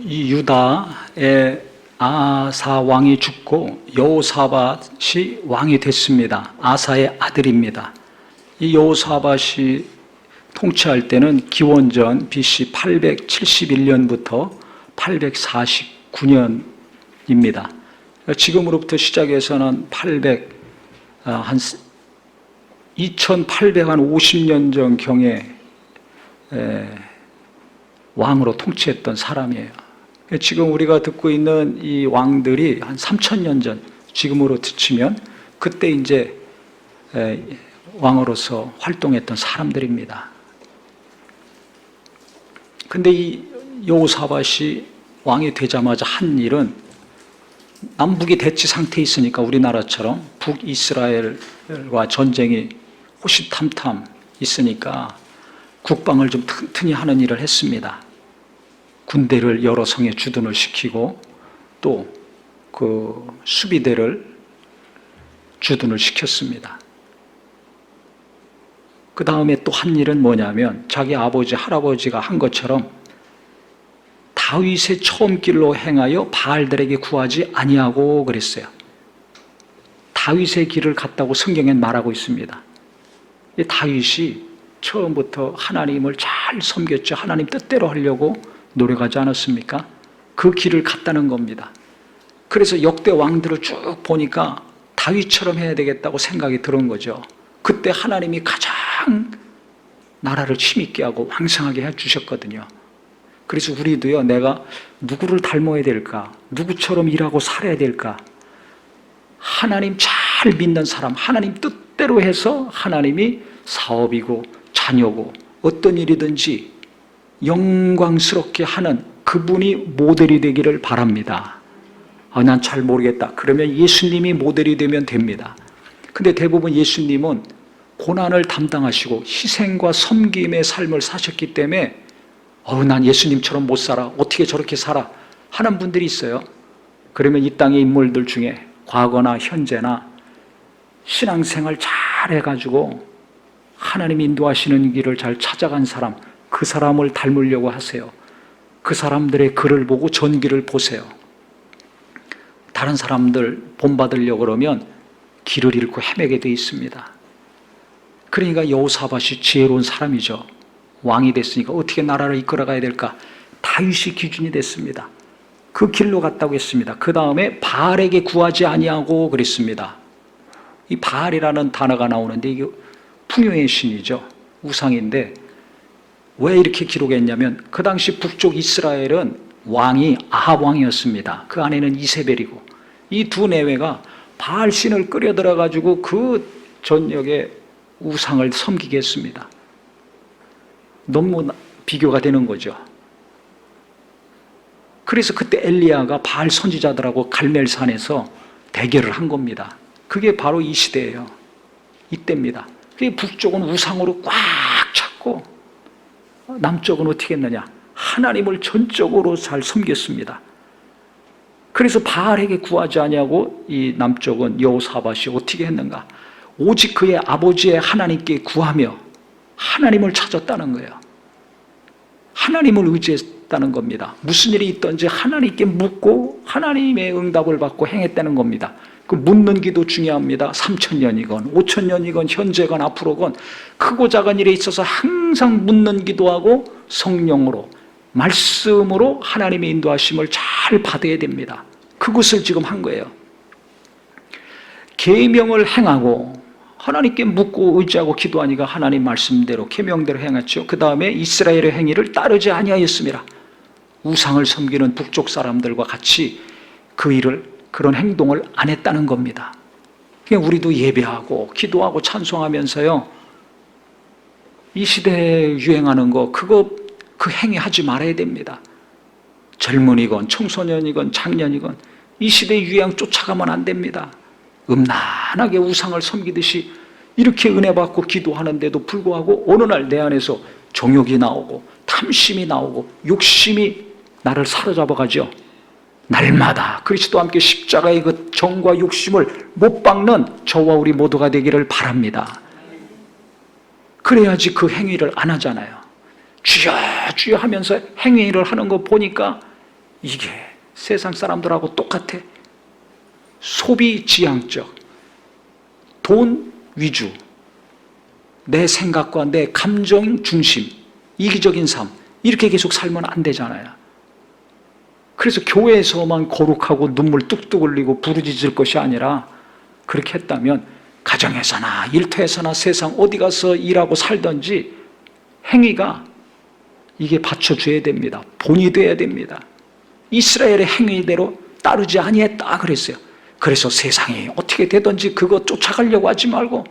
이 유다의 아사 왕이 죽고 여호사밧이 왕이 됐습니다. 아사의 아들입니다. 이 여호사밧이 통치할 때는 기원전 BC 871년부터 849년입니다. 지금으로부터 시작해서는 2850년 전경에 왕으로 통치했던 사람이에요. 지금 우리가 듣고 있는 이 왕들이 한 3000년 전, 지금으로 치면 그때 이제 왕으로서 활동했던 사람들입니다. 근데 이 여호사밧이 왕이 되자마자 한 일은, 남북이 대치 상태에 있으니까 우리나라처럼 북이스라엘과 전쟁이 호시탐탐 있으니까 국방을 좀 튼튼히 하는 일을 했습니다. 군대를 여러 성에 주둔을 시키고 또 그 수비대를 주둔을 시켰습니다. 그 다음에 또 한 일은 뭐냐면, 자기 아버지 할아버지가 한 것처럼 다윗의 처음 길로 행하여 바알들에게 구하지 아니하고 그랬어요. 다윗의 길을 갔다고 성경엔 말하고 있습니다. 이 다윗이 처음부터 하나님을 잘 섬겼죠. 하나님 뜻대로 하려고 노력하지 않았습니까? 그 길을 갔다는 겁니다. 그래서 역대 왕들을 쭉 보니까 다윗처럼 해야 되겠다고 생각이 들은 거죠. 그때 하나님이 가장 나라를 힘있게 하고 왕성하게 해주셨거든요. 그래서 우리도요, 내가 누구를 닮아야 될까? 누구처럼 일하고 살아야 될까? 하나님 잘 믿는 사람, 하나님 뜻대로 해서 하나님이 사업이고 자녀고 어떤 일이든지 영광스럽게 하는 그분이 모델이 되기를 바랍니다. 난 잘 모르겠다. 그러면 예수님이 모델이 되면 됩니다. 근데 대부분 예수님은 고난을 담당하시고 희생과 섬김의 삶을 사셨기 때문에 난 예수님처럼 못 살아, 어떻게 저렇게 살아 하는 분들이 있어요. 그러면 이 땅의 인물들 중에 과거나 현재나 신앙생활 잘 해가지고 하나님이 인도하시는 길을 잘 찾아간 사람, 그 사람을 닮으려고 하세요. 그 사람들의 글을 보고 전기를 보세요. 다른 사람들 본받으려고 그러면 길을 잃고 헤매게 돼 있습니다. 그러니까 여호사밧이 지혜로운 사람이죠. 왕이 됐으니까 어떻게 나라를 이끌어가야 될까? 다윗이 기준이 됐습니다. 그 길로 갔다고 했습니다. 그 다음에 바알에게 구하지 아니하고 그랬습니다. 이 바알이라는 단어가 나오는데 이게 풍요의 신이죠. 우상인데 왜 이렇게 기록했냐면, 그 당시 북쪽 이스라엘은 왕이 아합 왕이었습니다. 그 안에는 이세벨이고, 이 두 내외가 바알 신을 끌어들여 가지고 그 전역에 우상을 섬기게 했습니다. 너무 비교가 되는 거죠. 그래서 그때 엘리야가 바알 선지자들하고 갈멜산에서 대결을 한 겁니다. 그게 바로 이 시대예요. 이때입니다. 북쪽은 우상으로 꽉 찼고 남쪽은 어떻게 했느냐? 하나님을 전적으로 잘 섬겼습니다. 그래서 바알에게 구하지 아니하고 이 남쪽은 여호사밧이 어떻게 했는가? 오직 그의 아버지의 하나님께 구하며 하나님을 찾았다는 거예요. 하나님을 의지했다는 겁니다. 무슨 일이 있든지 하나님께 묻고 하나님의 응답을 받고 행했다는 겁니다. 그 묻는 기도 중요합니다. 3000년이건 5000년이건 현재건 앞으로건 크고 작은 일에 있어서 항상 묻는 기도하고 성령으로, 말씀으로 하나님의 인도하심을 잘 받아야 됩니다. 그것을 지금 한 거예요. 계명을 행하고 하나님께 묻고 의지하고 기도하니까 하나님 말씀대로 계명대로 행했죠. 그 다음에 이스라엘의 행위를 따르지 아니하였습니다. 우상을 섬기는 북쪽 사람들과 같이 그 일을, 그런 행동을 안 했다는 겁니다. 그냥 우리도 예배하고 기도하고 찬송하면서요, 이 시대에 유행하는 거, 그 행위 하지 말아야 됩니다. 젊은이건 청소년이건 장년이건 이 시대의 유행 쫓아가면 안 됩니다. 음란하게 우상을 섬기듯이 이렇게 은혜 받고 기도하는데도 불구하고 어느 날 내 안에서 정욕이 나오고 탐심이 나오고 욕심이 나를 사로잡아가죠. 날마다 그리스도와 함께 십자가의 그 정과 욕심을 못 박는 저와 우리 모두가 되기를 바랍니다. 그래야지 그 행위를 안 하잖아요. 주여 주여 하면서 행위를 하는 거 보니까 이게 세상 사람들하고 똑같아. 소비 지향적, 돈 위주, 내 생각과 내 감정 중심, 이기적인 삶, 이렇게 계속 살면 안 되잖아요. 그래서 교회에서만 거룩하고 눈물 뚝뚝 흘리고 부르짖을 것이 아니라 그렇게 했다면 가정에서나 일터에서나 세상 어디 가서 일하고 살든지 행위가 이게 받쳐줘야 됩니다. 본이 돼야 됩니다. 이스라엘의 행위대로 따르지 아니했다 그랬어요. 그래서 세상이 어떻게 되든지 그거 쫓아가려고 하지 말고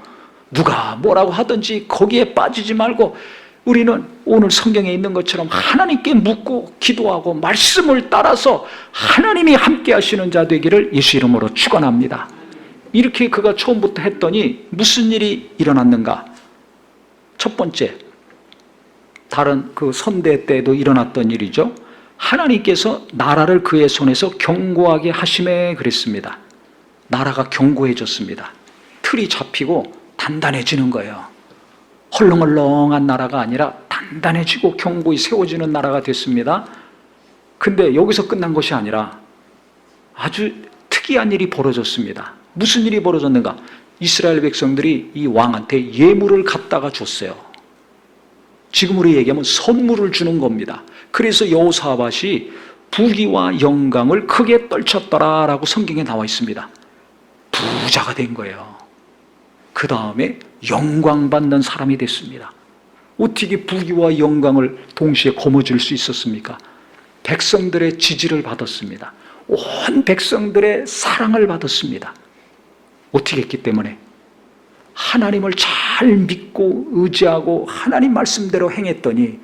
누가 뭐라고 하든지 거기에 빠지지 말고 우리는 오늘 성경에 있는 것처럼 하나님께 묻고 기도하고 말씀을 따라서 하나님이 함께 하시는 자 되기를 예수 이름으로 축원합니다. 이렇게 그가 처음부터 했더니 무슨 일이 일어났는가? 첫 번째, 다른 그 선대 때도 일어났던 일이죠. 하나님께서 나라를 그의 손에서 견고하게 하심에 그랬습니다. 나라가 견고해졌습니다. 틀이 잡히고 단단해지는 거예요. 헐렁헐렁한 나라가 아니라 단단해지고 견고히 세워지는 나라가 됐습니다. 근데 여기서 끝난 것이 아니라 아주 특이한 일이 벌어졌습니다. 무슨 일이 벌어졌는가? 이스라엘 백성들이 이 왕한테 예물을 갖다가 줬어요. 지금으로 얘기하면 선물을 주는 겁니다. 그래서 여호사밧이 부귀와 영광을 크게 떨쳤더라라고 성경에 나와 있습니다. 부자가 된 거예요. 그 다음에 영광받는 사람이 됐습니다. 어떻게 부귀와 영광을 동시에 거머쥘 수 있었습니까? 백성들의 지지를 받았습니다. 온 백성들의 사랑을 받았습니다. 어떻게 했기 때문에? 하나님을 잘 믿고 의지하고 하나님 말씀대로 행했더니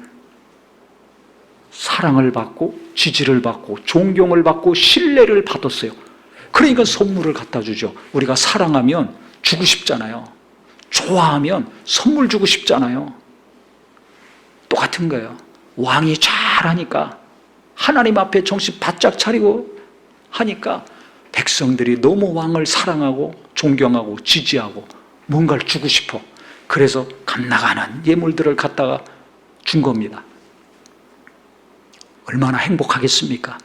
사랑을 받고 지지를 받고 존경을 받고 신뢰를 받았어요. 그러니까 선물을 갖다 주죠. 우리가 사랑하면 주고 싶잖아요. 좋아하면 선물 주고 싶잖아요. 똑같은 거예요. 왕이 잘하니까 하나님 앞에 정신 바짝 차리고 하니까 백성들이 너무 왕을 사랑하고 존경하고 지지하고 뭔가를 주고 싶어. 그래서 값나가는 예물들을 갖다가 준 겁니다. 얼마나 행복하겠습니까?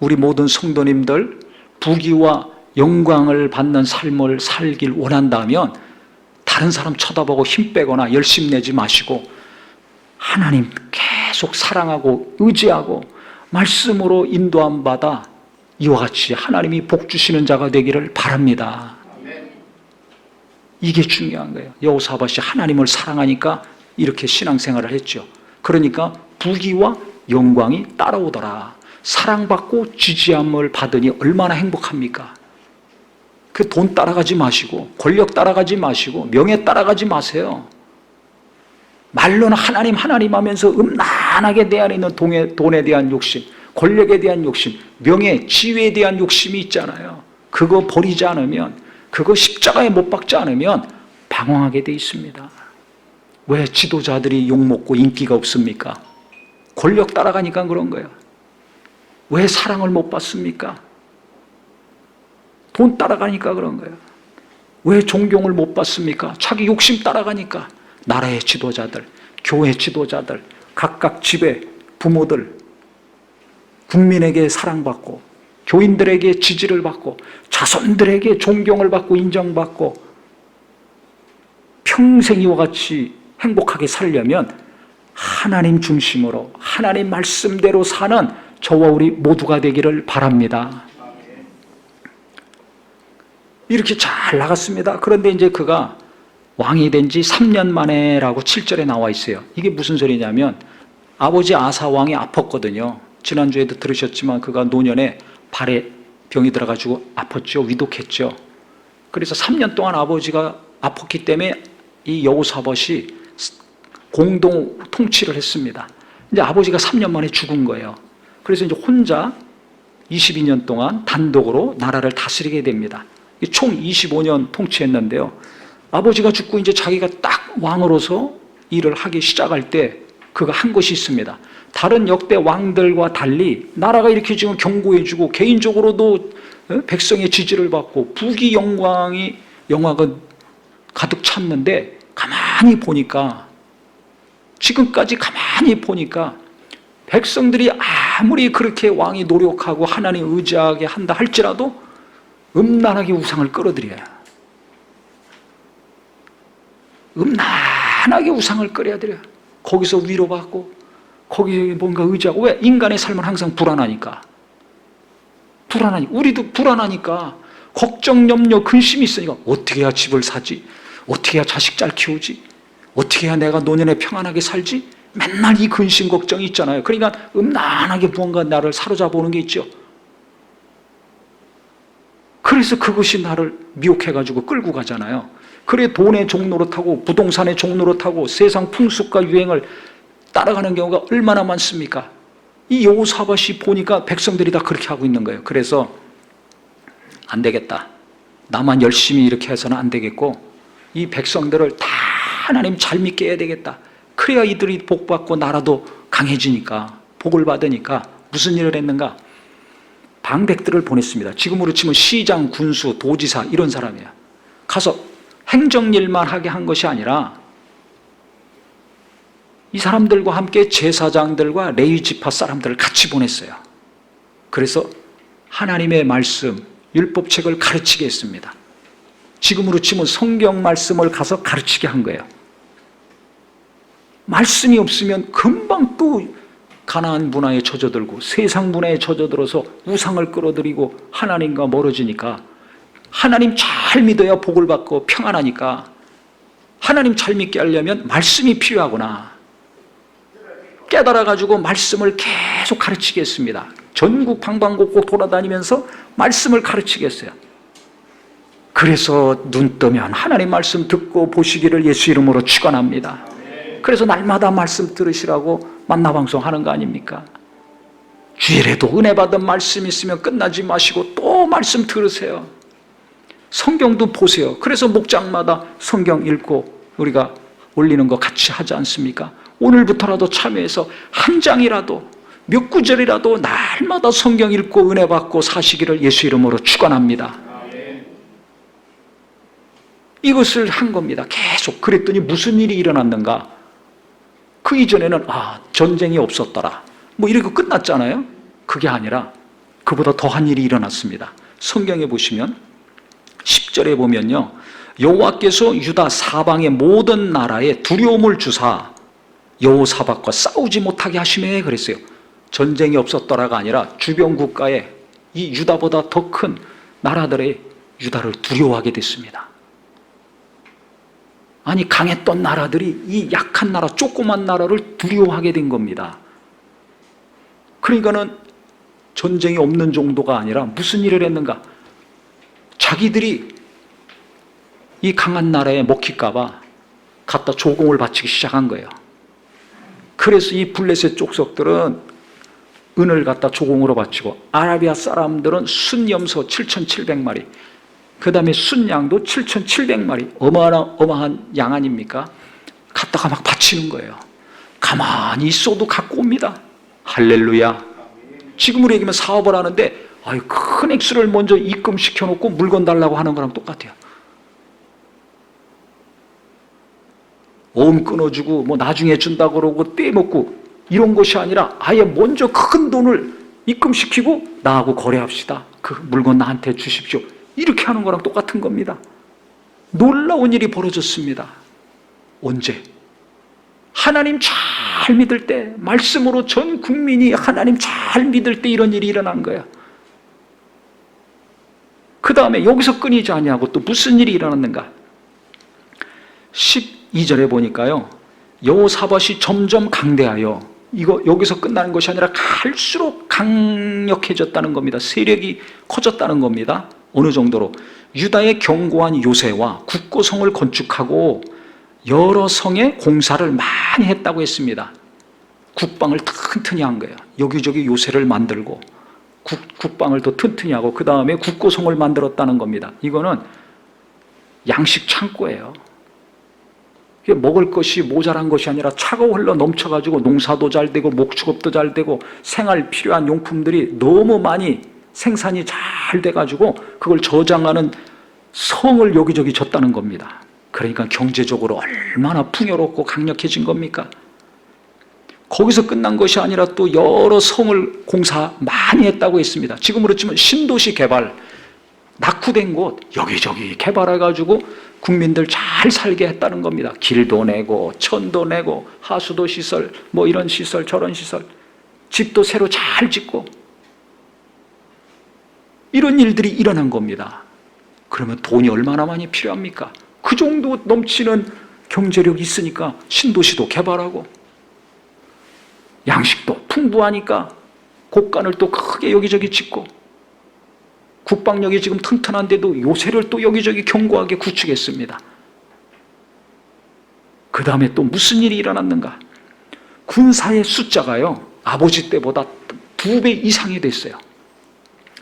우리 모든 성도님들 부귀와 영광을 받는 삶을 살길 원한다면 다른 사람 쳐다보고 힘 빼거나 열심 내지 마시고 하나님 계속 사랑하고 의지하고 말씀으로 인도함 받아 이와 같이 하나님이 복 주시는 자가 되기를 바랍니다. 이게 중요한 거예요. 여호사밧이 하나님을 사랑하니까 이렇게 신앙생활을 했죠. 그러니까 부귀와 영광이 따라오더라. 사랑받고 지지함을 받으니 얼마나 행복합니까? 그 돈 따라가지 마시고 권력 따라가지 마시고 명예 따라가지 마세요. 말로는 하나님 하나님 하면서 음란하게 내 안에 있는 돈에 대한 욕심, 권력에 대한 욕심, 명예, 지위에 대한 욕심이 있잖아요. 그거 버리지 않으면, 그거 십자가에 못 박지 않으면 방황하게 돼 있습니다. 왜 지도자들이 욕먹고 인기가 없습니까? 권력 따라가니까 그런 거예요. 왜 사랑을 못 받습니까? 돈 따라가니까 그런 거예요. 왜 존경을 못 받습니까? 자기 욕심 따라가니까. 나라의 지도자들, 교회 지도자들, 각각 집의 부모들, 국민에게 사랑받고 교인들에게 지지를 받고 자손들에게 존경을 받고 인정받고 평생 이와 같이 행복하게 살려면 하나님 중심으로 하나님 말씀대로 사는 저와 우리 모두가 되기를 바랍니다. 이렇게 잘 나갔습니다. 그런데 이제 그가 왕이 된 지 3년 만에라고 7절에 나와 있어요. 이게 무슨 소리냐면 아버지 아사 왕이 아팠거든요. 지난주에도 들으셨지만 그가 노년에 발에 병이 들어가지고 아팠죠. 위독했죠. 그래서 3년 동안 아버지가 아팠기 때문에 이 여호사밧이 공동 통치를 했습니다. 이제 아버지가 3년 만에 죽은 거예요. 그래서 이제 혼자 22년 동안 단독으로 나라를 다스리게 됩니다. 총 25년 통치했는데요. 아버지가 죽고 이제 자기가 딱 왕으로서 일을 하기 시작할 때 그가 한 것이 있습니다. 다른 역대 왕들과 달리 나라가 이렇게 지금 견고해지고 개인적으로도 백성의 지지를 받고 부귀 영화가 가득 찼는데 가만히 보니까 지금까지 가만히 보니까 백성들이 아무리 그렇게 왕이 노력하고 하나님 의지하게 한다 할지라도 음란하게 우상을 끌어들여요. 음란하게 우상을 끌어들여요. 거기서 위로받고 거기에 뭔가 의지하고. 왜? 인간의 삶은 항상 불안하니까. 우리도 불안하니까 걱정, 염려, 근심이 있으니까 어떻게 해야 집을 사지? 어떻게 해야 자식 잘 키우지? 어떻게 해야 내가 노년에 평안하게 살지? 맨날 이 근심 걱정이 있잖아요. 그러니까 음란하게 무언가 나를 사로잡아 오는 게 있죠. 그래서 그것이 나를 미혹해가지고 끌고 가잖아요. 그래 돈의 종로로 타고 부동산의 종로로 타고 세상 풍습과 유행을 따라가는 경우가 얼마나 많습니까? 이 여호사밧이 보니까 백성들이 다 그렇게 하고 있는 거예요. 그래서 안 되겠다. 나만 열심히 이렇게 해서는 안 되겠고 이 백성들을 다 하나님 잘 믿게 해야 되겠다. 그래야 이들이 복받고 나라도 강해지니까, 복을 받으니까 무슨 일을 했는가? 방백들을 보냈습니다. 지금으로 치면 시장, 군수, 도지사 이런 사람이에요. 가서 행정일만 하게 한 것이 아니라 이 사람들과 함께 제사장들과 레위 지파 사람들을 같이 보냈어요. 그래서 하나님의 말씀, 율법책을 가르치게 했습니다. 지금으로 치면 성경 말씀을 가서 가르치게 한 거예요. 말씀이 없으면 금방 또 가나안 문화에 젖어들고 세상 문화에 젖어들어서 우상을 끌어들이고 하나님과 멀어지니까, 하나님 잘 믿어야 복을 받고 평안하니까 하나님 잘 믿게 하려면 말씀이 필요하구나 깨달아가지고 말씀을 계속 가르치겠습니다. 전국 방방곡곡 돌아다니면서 말씀을 가르치겠어요. 그래서 눈 뜨면 하나님 말씀 듣고 보시기를 예수 이름으로 축원합니다. 그래서 날마다 말씀 들으시라고 만나방송 하는 거 아닙니까? 주일에도 은혜 받은 말씀 있으면 끝나지 마시고 또 말씀 들으세요. 성경도 보세요. 그래서 목장마다 성경 읽고 우리가 올리는 거 같이 하지 않습니까? 오늘부터라도 참여해서 한 장이라도 몇 구절이라도 날마다 성경 읽고 은혜 받고 사시기를 예수 이름으로 축원합니다. 이것을 한 겁니다. 계속. 그랬더니 무슨 일이 일어났는가? 그 이전에는 전쟁이 없었더라 뭐 이렇게 끝났잖아요. 그게 아니라 그보다 더한 일이 일어났습니다. 성경에 보시면 10절에 보면요, 여호와께서 유다 사방의 모든 나라에 두려움을 주사 여호사밧과 싸우지 못하게 하시네 그랬어요. 전쟁이 없었더라가 아니라 주변 국가에 이 유다보다 더 큰 나라들의 유다를 두려워하게 됐습니다. 아니, 강했던 나라들이 이 약한 나라, 조그만 나라를 두려워하게 된 겁니다. 그러니까는 전쟁이 없는 정도가 아니라 무슨 일을 했는가? 자기들이 이 강한 나라에 먹힐까 봐 갖다 조공을 바치기 시작한 거예요. 그래서 이 블레셋 족속들은 은을 갖다 조공으로 바치고, 아라비아 사람들은 순염소 7,700마리, 그 다음에 순양도 7,700마리, 어마어마한 양 아닙니까? 갖다가 막 바치는 거예요. 가만히 있어도 갖고 옵니다. 할렐루야. 지금으로 얘기하면 사업을 하는데 큰 액수를 먼저 입금시켜 놓고 물건 달라고 하는 거랑 똑같아요. 오음 끊어주고 뭐 나중에 준다고 그러고 떼먹고 이런 것이 아니라 아예 먼저 큰 돈을 입금시키고 나하고 거래합시다. 그 물건 나한테 주십시오. 이렇게 하는 거랑 똑같은 겁니다. 놀라운 일이 벌어졌습니다. 언제? 하나님 잘 믿을 때, 말씀으로 전 국민이 하나님 잘 믿을 때 이런 일이 일어난 거야. 그 다음에 여기서 끊이지 아니하고 또 무슨 일이 일어났는가? 12절에 보니까요, 여호사밧이 점점 강대하여, 이거 여기서 끝나는 것이 아니라 갈수록 강력해졌다는 겁니다. 세력이 커졌다는 겁니다. 어느 정도로? 유다의 견고한 요새와 국고성을 건축하고 여러 성의 공사를 많이 했다고 했습니다. 국방을 튼튼히 한 거예요. 여기저기 요새를 만들고 국방을 더 튼튼히 하고 그 다음에 국고성을 만들었다는 겁니다. 이거는 양식 창고예요. 먹을 것이 모자란 것이 아니라 차가 흘러 넘쳐가지고 농사도 잘 되고 목축업도 잘 되고 생활 필요한 용품들이 너무 많이 생산이 잘 돼가지고 그걸 저장하는 성을 여기저기 졌다는 겁니다. 그러니까 경제적으로 얼마나 풍요롭고 강력해진 겁니까? 거기서 끝난 것이 아니라 또 여러 성을 공사 많이 했다고 했습니다. 지금으로 치면 신도시 개발, 낙후된 곳 여기저기 개발해가지고 국민들 잘 살게 했다는 겁니다. 길도 내고 천도 내고 하수도 시설, 뭐 이런 시설 저런 시설, 집도 새로 잘 짓고 이런 일들이 일어난 겁니다. 그러면 돈이 얼마나 많이 필요합니까? 그 정도 넘치는 경제력이 있으니까 신도시도 개발하고 양식도 풍부하니까 곡간을 또 크게 여기저기 짓고 국방력이 지금 튼튼한데도 요새를 또 여기저기 견고하게 구축했습니다. 그 다음에 또 무슨 일이 일어났는가? 군사의 숫자가요 아버지 때보다 2배 이상이 됐어요.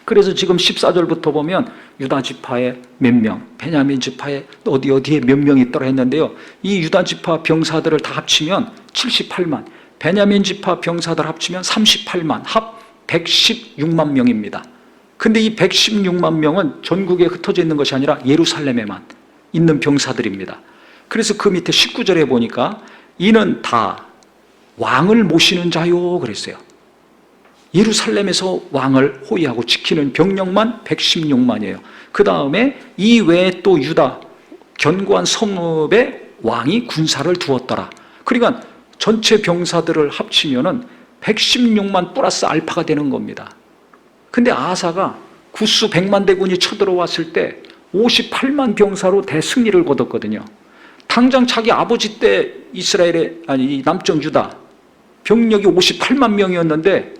그래서 지금 14절부터 보면 유다 지파에 몇 명, 베냐민 지파에 어디에 몇 명이 있더라 했는데요, 이 유다 지파 병사들을 다 합치면 78만, 베냐민 지파 병사들 합치면 38만, 합 116만 명입니다. 근데 이 116만 명은 전국에 흩어져 있는 것이 아니라 예루살렘에만 있는 병사들입니다. 그래서 그 밑에 19절에 보니까 이는 다 왕을 모시는 자요 그랬어요. 예루살렘에서 왕을 호위하고 지키는 병력만 116만이에요. 그 다음에 이 외에 또 유다 견고한 성읍에 왕이 군사를 두었더라. 그러니까 전체 병사들을 합치면은 116만 플러스 알파가 되는 겁니다. 근데 아사가 구수 100만 대군이 쳐들어왔을 때 58만 병사로 대승리를 거뒀거든요. 당장 자기 아버지 때 이스라엘의 아니 남쪽 유다 병력이 58만 명이었는데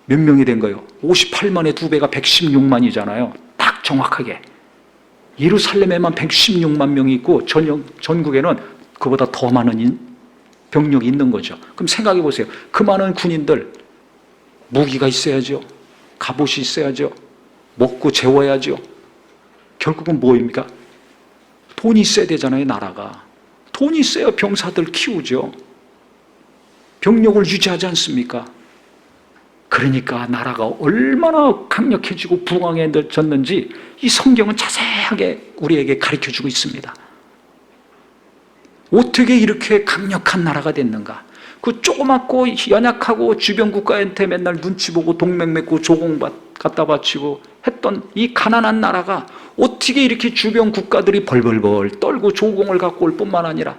몇 명이 된 거예요? 58만의 2배가 116만이잖아요. 딱 정확하게. 예루살렘에만 116만 명이 있고 전국에는 그보다 더 많은 병력이 있는 거죠. 그럼 생각해 보세요. 그 많은 군인들 무기가 있어야죠. 갑옷이 있어야죠. 먹고 재워야죠. 결국은 뭐입니까? 돈이 있어야 되잖아요, 나라가. 돈이 있어야 병사들 키우죠. 병력을 유지하지 않습니까? 그러니까 나라가 얼마나 강력해지고 부강해졌는지 이 성경은 자세하게 우리에게 가르쳐주고 있습니다. 어떻게 이렇게 강력한 나라가 됐는가? 그 조그맣고 연약하고 주변 국가한테 맨날 눈치 보고 동맹 맺고 조공 갖다 바치고 했던 이 가난한 나라가 어떻게 이렇게 주변 국가들이 벌벌벌 떨고 조공을 갖고 올 뿐만 아니라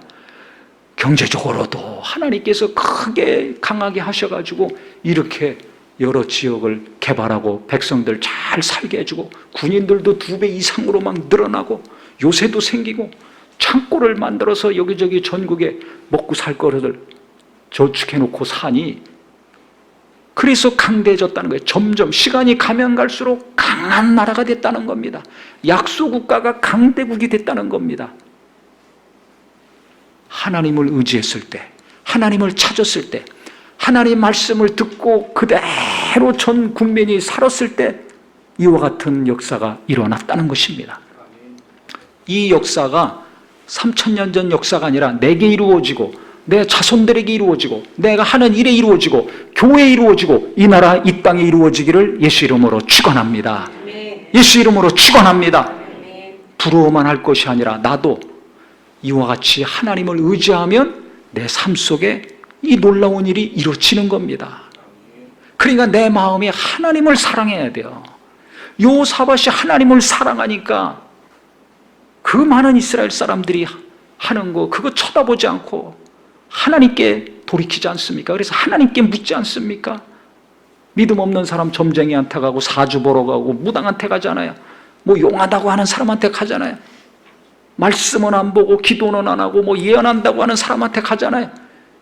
경제적으로도 하나님께서 크게 강하게 하셔가지고 이렇게 여러 지역을 개발하고 백성들 잘 살게 해주고 군인들도 2배 이상으로 막 늘어나고 요새도 생기고 창고를 만들어서 여기저기 전국에 먹고 살 거를 저축해놓고 사니 그래서 강대해졌다는 거예요. 점점 시간이 가면 갈수록 강한 나라가 됐다는 겁니다. 약소국가가 강대국이 됐다는 겁니다. 하나님을 의지했을 때, 하나님을 찾았을 때, 하나님의 말씀을 듣고 그대로 전 국민이 살았을 때 이와 같은 역사가 일어났다는 것입니다. 이 역사가 3000년 전 역사가 아니라 내게 이루어지고 내 자손들에게 이루어지고 내가 하는 일에 이루어지고 교회에 이루어지고 이 나라 이 땅에 이루어지기를 예수 이름으로 축원합니다. 예수 이름으로 축원합니다. 부러워만 할 것이 아니라 나도 이와 같이 하나님을 의지하면 내 삶 속에 이 놀라운 일이 이루어지는 겁니다. 그러니까 내 마음이 하나님을 사랑해야 돼요. 요사밧이 하나님을 사랑하니까 그 많은 이스라엘 사람들이 하는 거 그거 쳐다보지 않고 하나님께 돌이키지 않습니까? 그래서 하나님께 묻지 않습니까? 믿음 없는 사람 점쟁이한테 가고 사주 보러 가고 무당한테 가잖아요. 뭐 용하다고 하는 사람한테 가잖아요. 말씀은 안 보고 기도는 안 하고 뭐 예언한다고 하는 사람한테 가잖아요.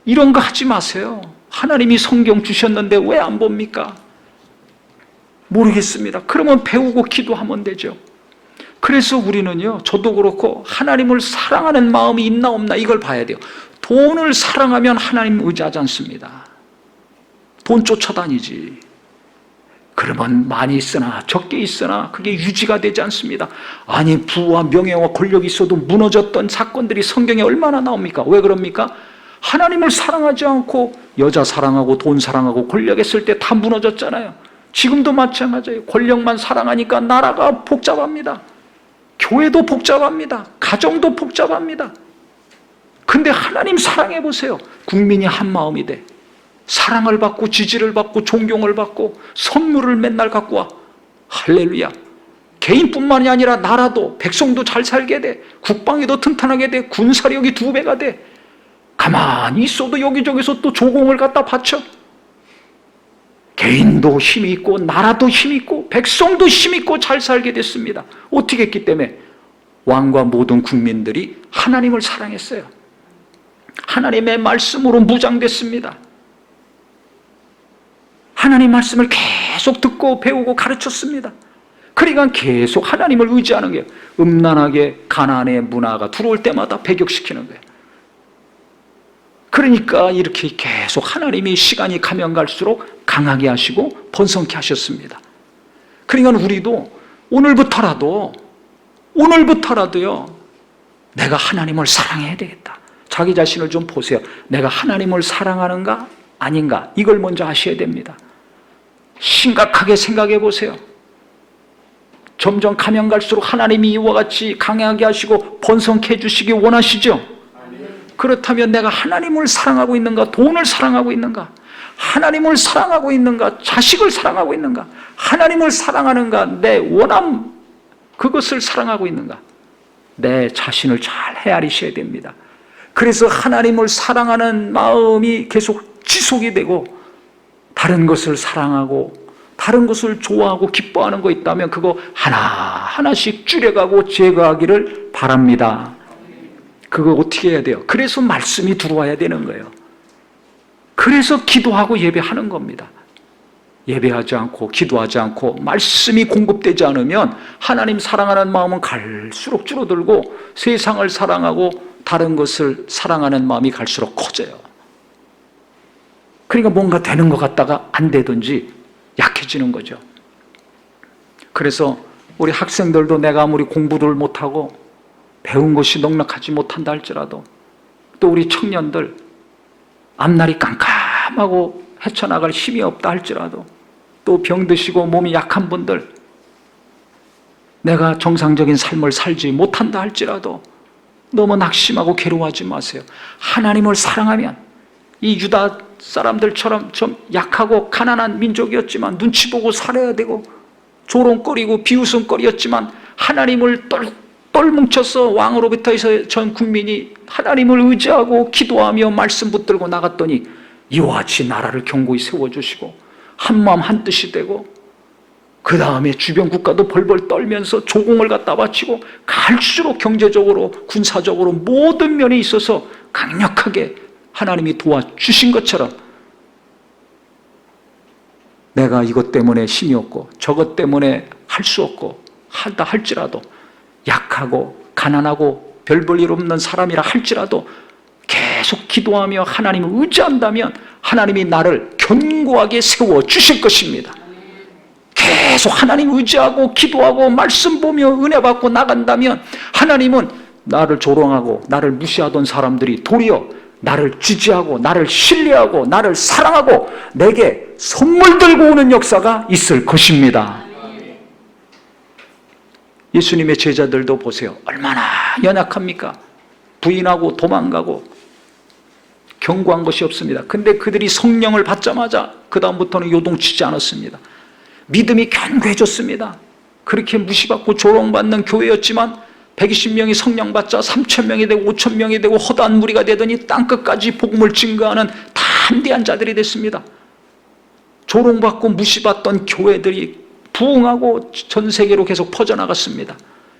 이런 거 하지 마세요. 하나님이 성경 주셨는데 왜 안 봅니까? 모르겠습니다. 그러면 배우고 기도하면 되죠. 그래서 우리는요, 저도 그렇고 하나님을 사랑하는 마음이 있나 없나 이걸 봐야 돼요. 돈을 사랑하면 하나님 의지하지 않습니다. 돈 쫓아다니지. 그러면 많이 있으나 적게 있으나 그게 유지가 되지 않습니다. 아니 부와 명예와 권력이 있어도 무너졌던 사건들이 성경에 얼마나 나옵니까? 왜 그럽니까? 하나님을 사랑하지 않고 여자 사랑하고 돈 사랑하고 권력했을 때 다 무너졌잖아요. 지금도 마찬가지예요. 권력만 사랑하니까 나라가 복잡합니다. 교회도 복잡합니다. 가정도 복잡합니다. 근데 하나님 사랑해 보세요. 국민이 한 마음이 돼. 사랑을 받고 지지를 받고 존경을 받고 선물을 맨날 갖고 와. 할렐루야. 개인뿐만이 아니라 나라도 백성도 잘 살게 돼. 국방이 더 튼튼하게 돼. 군사력이 2배가 돼. 가만히 있어도 여기저기서 또 조공을 갖다 바쳐. 개인도 힘이 있고 나라도 힘이 있고 백성도 힘이 있고 잘 살게 됐습니다. 어떻게 했기 때문에? 왕과 모든 국민들이 하나님을 사랑했어요. 하나님의 말씀으로 무장됐습니다. 하나님 말씀을 계속 듣고 배우고 가르쳤습니다. 그러니까 계속 하나님을 의지하는 거예요. 음란하게 가나안의 문화가 들어올 때마다 배격시키는 거예요. 그러니까 이렇게 계속 하나님이 시간이 가면 갈수록 강하게 하시고 번성케 하셨습니다. 그러니까 우리도 오늘부터라도요, 내가 하나님을 사랑해야 되겠다. 자기 자신을 좀 보세요. 내가 하나님을 사랑하는가 아닌가, 이걸 먼저 아셔야 됩니다. 심각하게 생각해 보세요. 점점 가면 갈수록 하나님이 이와 같이 강하게 하시고 번성케 해주시기 원하시죠? 그렇다면 내가 하나님을 사랑하고 있는가, 돈을 사랑하고 있는가, 하나님을 사랑하고 있는가, 자식을 사랑하고 있는가, 하나님을 사랑하는가, 내 원함 그것을 사랑하고 있는가, 내 자신을 잘 헤아리셔야 됩니다. 그래서 하나님을 사랑하는 마음이 계속 지속이 되고 다른 것을 사랑하고 다른 것을 좋아하고 기뻐하는 거 있다면 그거 하나하나씩 줄여가고 제거하기를 바랍니다. 그거 어떻게 해야 돼요? 그래서 말씀이 들어와야 되는 거예요. 그래서 기도하고 예배하는 겁니다. 예배하지 않고 기도하지 않고 말씀이 공급되지 않으면 하나님 사랑하는 마음은 갈수록 줄어들고 세상을 사랑하고 다른 것을 사랑하는 마음이 갈수록 커져요. 그러니까 뭔가 되는 것 같다가 안 되든지 약해지는 거죠. 그래서 우리 학생들도 내가 아무리 공부를 못하고 배운 것이 넉넉하지 못한다 할지라도, 또 우리 청년들 앞날이 깜깜하고 헤쳐나갈 힘이 없다 할지라도, 또 병드시고 몸이 약한 분들 내가 정상적인 삶을 살지 못한다 할지라도 너무 낙심하고 괴로워하지 마세요. 하나님을 사랑하면 이 유다 사람들처럼 좀 약하고 가난한 민족이었지만 눈치 보고 살아야 되고 조롱거리고 비웃음거리였지만 하나님을 똘똘 뭉쳐서 왕으로부터 해서 전 국민이 하나님을 의지하고 기도하며 말씀 붙들고 나갔더니 이와 같이 나라를 견고히 세워주시고 한마음 한뜻이 되고 그 다음에 주변 국가도 벌벌 떨면서 조공을 갖다 바치고 갈수록 경제적으로 군사적으로 모든 면에 있어서 강력하게 하나님이 도와주신 것처럼 내가 이것 때문에 힘이 없고 저것 때문에 할 수 없고 한다 할지라도 약하고 가난하고 별 볼 일 없는 사람이라 할지라도 계속 기도하며 하나님을 의지한다면 하나님이 나를 견고하게 세워주실 것입니다. 계속 하나님 의지하고 기도하고 말씀 보며 은혜 받고 나간다면 하나님은 나를 조롱하고 나를 무시하던 사람들이 도리어 나를 지지하고 나를 신뢰하고 나를 사랑하고 내게 선물 들고 오는 역사가 있을 것입니다. 예수님의 제자들도 보세요. 얼마나 연약합니까? 부인하고 도망가고 견고한 것이 없습니다. 근데 그들이 성령을 받자마자 그 다음부터는 요동치지 않았습니다. 믿음이 견고해졌습니다. 그렇게 무시받고 조롱받는 교회였지만 120명이 성령 받자 3,000명이 되고 5,000명이 되고 허다한 무리가 되더니 땅끝까지 복음을 증거하는 담대한 자들이 됐습니다. 조롱받고 무시받던 교회들이 부흥하고 전 세계로 계속 퍼져나갔습니다.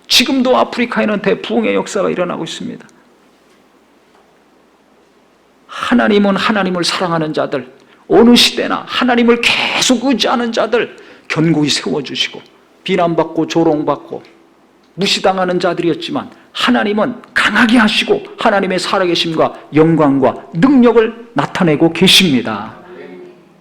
지금도 아프리카에는 대부흥의 역사가 일어나고 있습니다. 하나님은 하나님을 사랑하는 자들, 어느 시대나 하나님을 계속 의지하는 자들 견고히 세워주시고 비난받고 조롱받고 무시당하는 자들이었지만 하나님은 강하게 하시고 하나님의 살아계심과 영광과 능력을 나타내고 계십니다.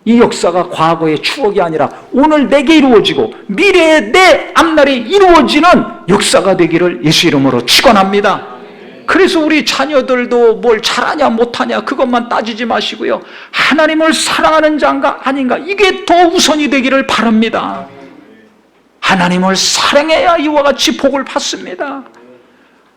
이 역사가 과거의 추억이 아니라 오늘 내게 이루어지고 미래의 내 앞날에 이루어지는 역사가 되기를 예수 이름으로 축원합니다. 그래서 우리 자녀들도 뭘 잘하냐 못하냐 그것만 따지지 마시고요, 하나님을 사랑하는 자인가 아닌가 이게 더 우선이 되기를 바랍니다. 하나님을 사랑해야 이와 같이 복을 받습니다.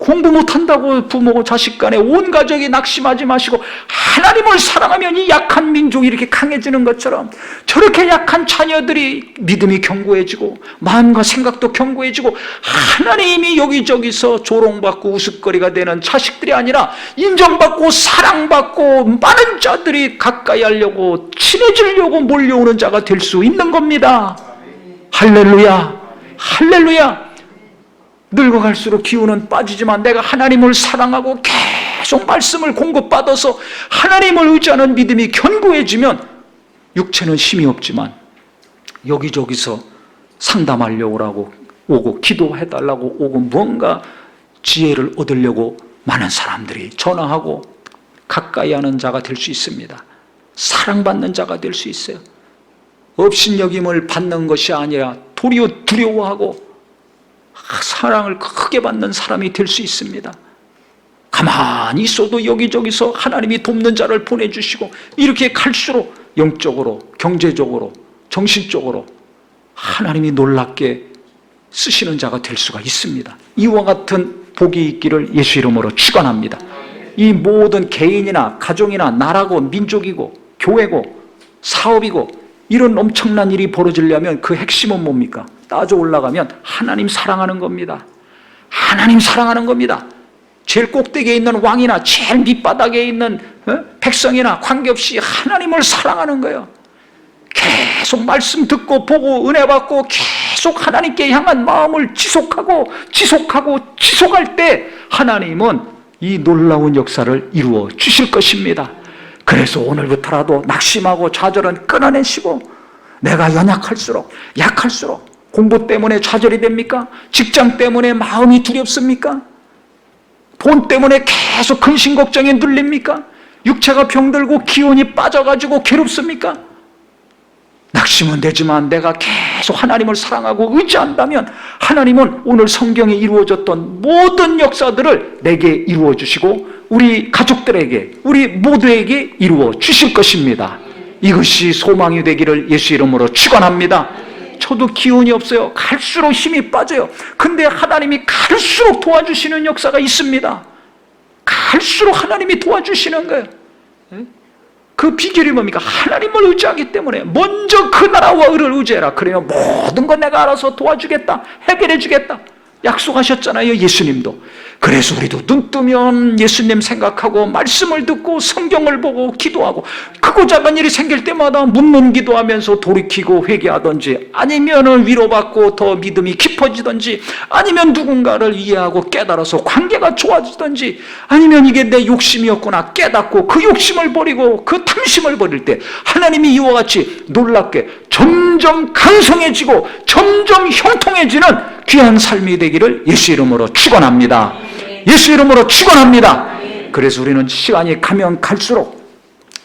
공부 못한다고 부모고 자식 간에 온 가족이 낙심하지 마시고 하나님을 사랑하면 이 약한 민족이 이렇게 강해지는 것처럼 저렇게 약한 자녀들이 믿음이 견고해지고 마음과 생각도 견고해지고 하나님이 여기저기서 조롱받고 우스거리가 되는 자식들이 아니라 인정받고 사랑받고 많은 자들이 가까이 하려고 친해지려고 몰려오는 자가 될 수 있는 겁니다. 할렐루야, 할렐루야. 늙어갈수록 기운은 빠지지만 내가 하나님을 사랑하고 계속 말씀을 공급받아서 하나님을 의지하는 믿음이 견고해지면 육체는 힘이 없지만 여기저기서 상담하려고 오고 기도해달라고 오고 뭔가 지혜를 얻으려고 많은 사람들이 전화하고 가까이 하는 자가 될 수 있습니다. 사랑받는 자가 될 수 있어요. 업신여김을 받는 것이 아니라 도리어 두려워하고 사랑을 크게 받는 사람이 될 수 있습니다. 가만히 있어도 여기저기서 하나님이 돕는 자를 보내주시고 이렇게 갈수록 영적으로, 경제적으로, 정신적으로 하나님이 놀랍게 쓰시는 자가 될 수가 있습니다. 이와 같은 복이 있기를 예수 이름으로 축원합니다. 이 모든 개인이나 가정이나 나라고 민족이고 교회고 사업이고 이런 엄청난 일이 벌어지려면 그 핵심은 뭡니까? 따져 올라가면 하나님 사랑하는 겁니다. 하나님 사랑하는 겁니다. 제일 꼭대기에 있는 왕이나 제일 밑바닥에 있는 백성이나 관계없이 하나님을 사랑하는 거예요. 계속 말씀 듣고 보고 은혜 받고 계속 하나님께 향한 마음을 지속할 때 하나님은 이 놀라운 역사를 이루어 주실 것입니다. 그래서 오늘부터라도 낙심하고 좌절은 끊어내시고 내가 약할수록 공부 때문에 좌절이 됩니까? 직장 때문에 마음이 두렵습니까? 돈 때문에 계속 근심 걱정에 눌립니까? 육체가 병들고 기운이 빠져가지고 괴롭습니까? 낙심은 되지만 내가 계속 하나님을 사랑하고 의지한다면 하나님은 오늘 성경에 이루어졌던 모든 역사들을 내게 이루어 주시고 우리 가족들에게 우리 모두에게 이루어 주실 것입니다. 이것이 소망이 되기를 예수 이름으로 축원합니다. 저도 기운이 없어요. 갈수록 힘이 빠져요. 근데 하나님이 갈수록 도와주시는 역사가 있습니다. 갈수록 하나님이 도와주시는 거예요. 그 비결이 뭡니까? 하나님을 의지하기 때문에 먼저 그 나라와 의를 의지해라. 그러면 모든 건 내가 알아서 도와주겠다. 해결해 주겠다. 약속하셨잖아요, 예수님도. 그래서 우리도 눈 뜨면 예수님 생각하고 말씀을 듣고 성경을 보고 기도하고 크고 작은 일이 생길 때마다 묻는 기도하면서 돌이키고 회개하든지 아니면 위로받고 더 믿음이 깊어지든지 아니면 누군가를 이해하고 깨달아서 관계가 좋아지든지 아니면 이게 내 욕심이었구나 깨닫고 그 욕심을 버리고 그 탐심을 버릴 때 하나님이 이와 같이 놀랍게 점점 강성해지고 점점 형통해지는 귀한 삶이 되기를 예수 이름으로 축원합니다. 예수 이름으로 축원합니다. 그래서 우리는 시간이 가면 갈수록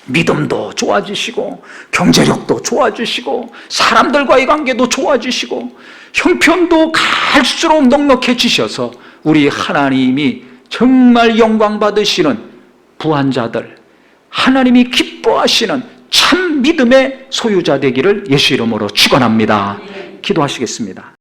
믿음도 좋아지시고 경제력도 좋아지시고 사람들과의 관계도 좋아지시고 형편도 갈수록 넉넉해지셔서 우리 하나님이 정말 영광 받으시는 부한자들, 하나님이 기뻐하시는 참 믿음의 소유자 되기를 예수 이름으로 축원합니다. 기도하시겠습니다.